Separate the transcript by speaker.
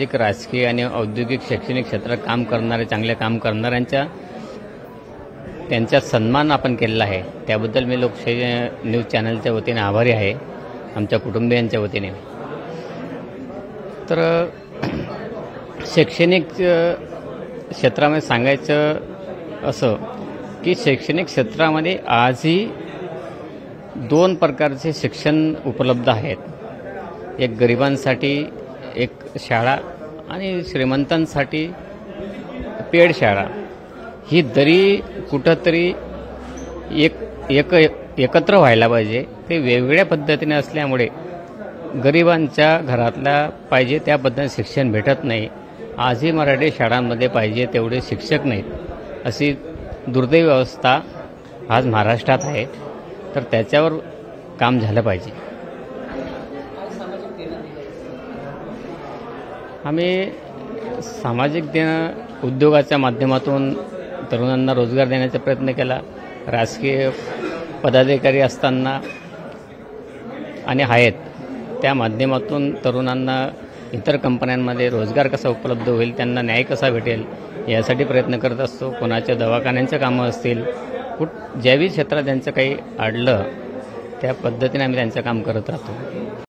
Speaker 1: सामाजिक, राजकीय आणि औद्योगिक, शैक्षणिक क्षेत्रात काम करणारे, चांगले काम करणाऱ्यांचा त्यांचा सन्मान आपण केलेला आहे. त्याबद्दल मी लोकशाही न्यूज चॅनलच्या वतीने आभारी आहे, आमच्या कुटुंबियांच्या वतीने. तर शैक्षणिक क्षेत्रामध्ये सांगायचं असं की शैक्षणिक क्षेत्रामध्ये आजही 2 प्रकारचे शिक्षण उपलब्ध आहेत. एक गरिबांसाठी एक शाळा आणि श्रीमंतांसाठी पेड शाळा. ही दरी कुठंतरी एकत्र व्हायला पाहिजे. ते वेगवेगळ्या पद्धतीने असल्यामुळे गरिबांच्या घरातल्या पाहिजे त्या पद्धतीने शिक्षण भेटत नाही. आजही मराठी शाळांमध्ये पाहिजे तेवढे शिक्षक नाहीत, अशी दुर्दैवी अवस्था आज महाराष्ट्रात आहे. तर त्याच्यावर काम झालं पाहिजे. आम्ही सामाजिक उद्योगाच्या माध्यमातून तरुणांना रोजगार देण्याचा प्रयत्न केला. राजकीय पदाधिकारी असताना आणि आहेत त्या माध्यमातून तरुणांना इतर कंपन्यांमध्ये रोजगार कसा उपलब्ध होईल, त्यांना न्याय कसा भेटेल यासाठी प्रयत्न करत असतो. कोणाच्या दवाखान्यांचं कामं असतील, ज्याही क्षेत्रात त्यांचं काही अडलं त्या पद्धतीने आम्ही त्यांचं काम करत राहतो.